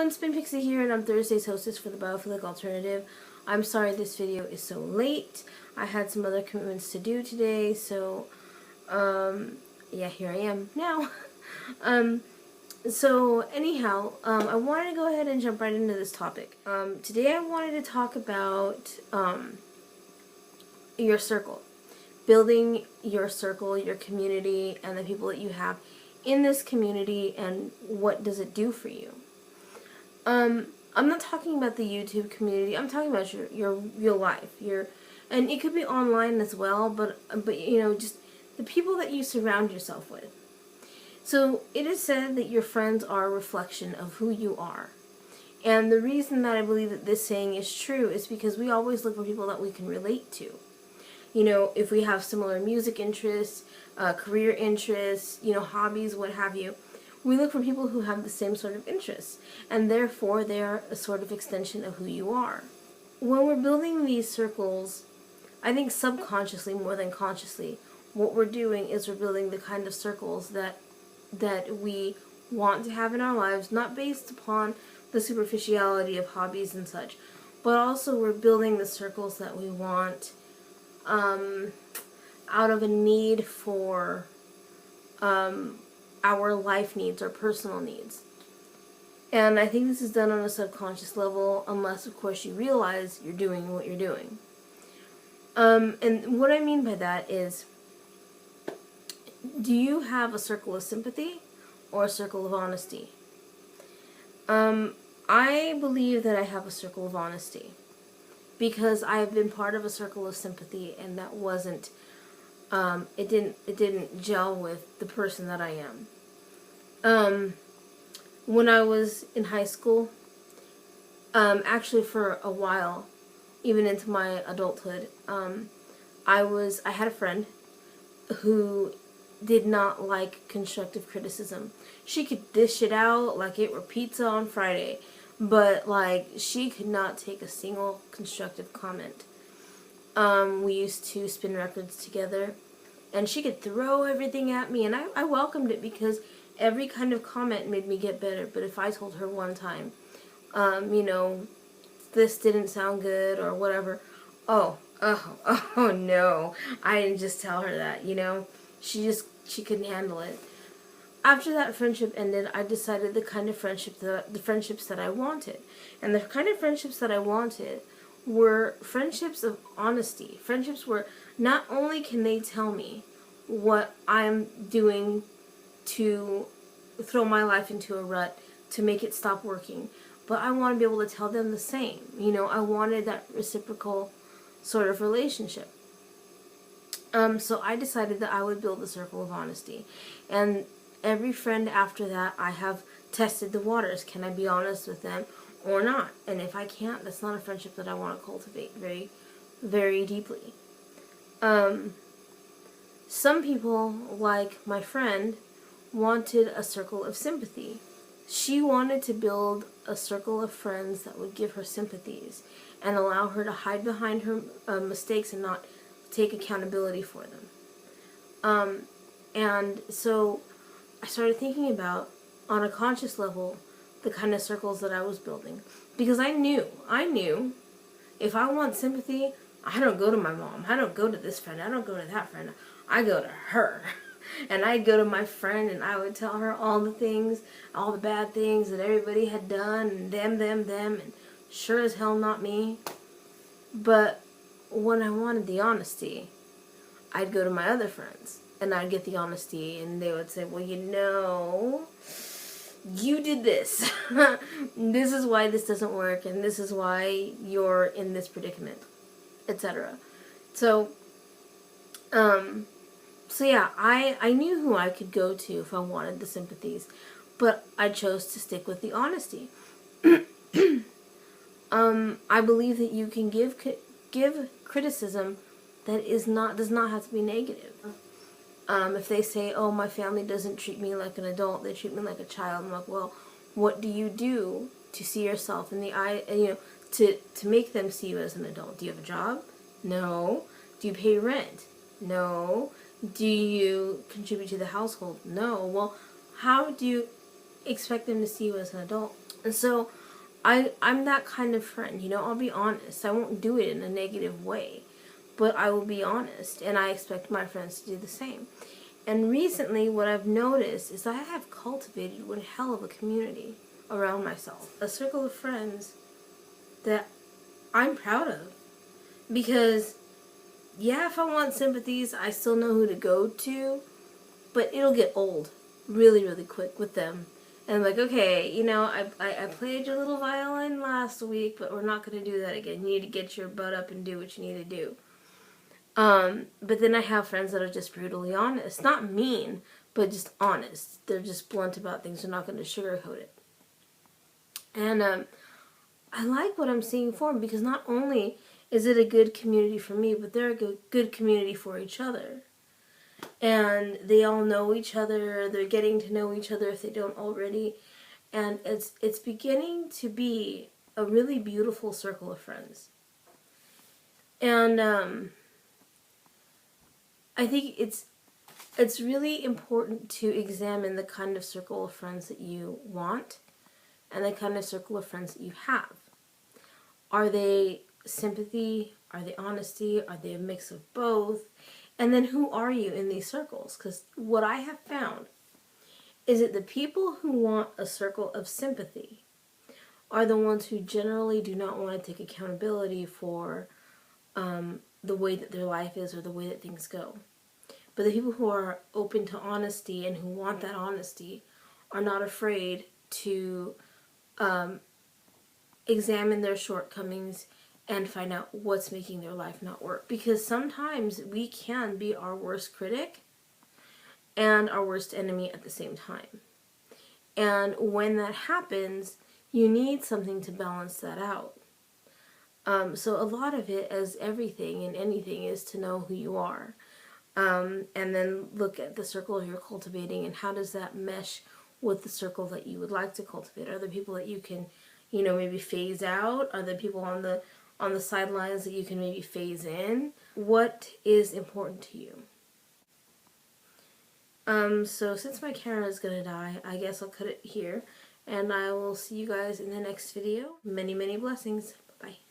everyone, Spin Pixie here, and I'm Thursday's hostess for the Biophilic Alternative. I'm sorry this video is so late. I had some other commitments to do today, so, yeah, here I am now. So, anyhow, I wanted to go ahead and jump right into this topic. Today I wanted to talk about, your circle. Building your circle, your community, and the people that you have in this community, and what does it do for you. I'm not talking about the YouTube community. I'm talking about your real life. And it could be online as well, but you know, just the people that you surround yourself with. So it is said that your friends are a reflection of who you are. And the reason that I believe that this saying is true is because we always look for people that we can relate to. You know, if we have similar music interests, career interests, you know, hobbies, what have you, we look for people who have the same sort of interests, and therefore they are a sort of extension of who you are. When we're building these circles, I think subconsciously more than consciously, what we're doing is we're building the kind of circles that we want to have in our lives, not based upon the superficiality of hobbies and such, but also we're building the circles that we want out of a need for our life needs, our personal needs. And I think this is done on a subconscious level, unless of course you realize you're doing what you're doing. And what I mean by that is, do you have a circle of sympathy or a circle of honesty? I believe that I have a circle of honesty, because I have been part of a circle of sympathy, and that wasn't, it didn't gel with the person that I am. When I was in high school, actually for a while, even into my adulthood, I had a friend who did not like constructive criticism. She could dish it out like it were pizza on Friday, but like she could not take a single constructive comment. We used to spin records together, and she could throw everything at me, and I welcomed it because every kind of comment made me get better. But if I told her one time, you know, this didn't sound good or whatever, oh no, I didn't just tell her that, you know. She couldn't handle it. After that friendship ended, I decided the kind of friendships that I wanted. And the kind of friendships that I wanted were friendships of honesty. Friendships where not only can they tell me what I'm doing to throw my life into a rut, to make it stop working, but I want to be able to tell them the same. You know, I wanted that reciprocal sort of relationship. So I decided that I would build a circle of honesty. And every friend after that, I have tested the waters. Can I be honest with them or not? And if I can't, that's not a friendship that I want to cultivate very, very deeply. Some people, like my friend, wanted a circle of sympathy. She wanted to build a circle of friends that would give her sympathies and allow her to hide behind her mistakes and not take accountability for them. And so I started thinking about, on a conscious level, the kind of circles that I was building. Because I knew, if I want sympathy, I don't go to my mom, I don't go to this friend, I don't go to that friend, I go to her. And I'd go to my friend and I would tell her all the things, all the bad things that everybody had done, and them, and sure as hell not me. But when I wanted the honesty, I'd go to my other friends and I'd get the honesty, and they would say, well, you know, you did this. This is why this doesn't work, and this is why you're in this predicament, etc. So yeah, I knew who I could go to if I wanted the sympathies, but I chose to stick with the honesty. I believe that you can give criticism that does not have to be negative. If they say, oh, my family doesn't treat me like an adult, they treat me like a child, I'm like, well, what do you do to see yourself in the eye, you know, to make them see you as an adult? Do you have a job? No. Do you pay rent? No. Do you contribute to the household? No. Well, how do you expect them to see you as an adult? And so I'm that kind of friend, you know, I'll be honest. I won't do it in a negative way, but I will be honest, and I expect my friends to do the same. And recently, what I've noticed is I have cultivated one hell of a community around myself. A circle of friends that I'm proud of. Because, yeah, if I want sympathies, I still know who to go to, but it'll get old really, really quick with them. And I'm like, okay, you know, I played your little violin last week, but we're not going to do that again. You need to get your butt up and do what you need to do. But then I have friends that are just brutally honest. Not mean, but just honest. They're just blunt about things. They're not going to sugarcoat it. And I like what I'm seeing form because not only is it a good community for me, but they're a good community for each other. And they all know each other. They're getting to know each other if they don't already. And it's beginning to be a really beautiful circle of friends. And I think it's really important to examine the kind of circle of friends that you want and the kind of circle of friends that you have. Are they sympathy? Are they honesty? Are they a mix of both? And then who are you in these circles? Because what I have found is that the people who want a circle of sympathy are the ones who generally do not want to take accountability for the way that their life is or the way that things go. But the people who are open to honesty and who want that honesty are not afraid to examine their shortcomings and find out what's making their life not work. Because sometimes we can be our worst critic and our worst enemy at the same time. And when that happens, you need something to balance that out. So a lot of it, as everything and anything, is to know who you are. And then look at the circle you're cultivating and how does that mesh with the circle that you would like to cultivate. Are there people that you can, you know, maybe phase out? Are there people on the sidelines that you can maybe phase in? What is important to you? So since my camera is gonna die, I guess I'll cut it here, and I will see you guys in the next video. Many, many blessings. Bye.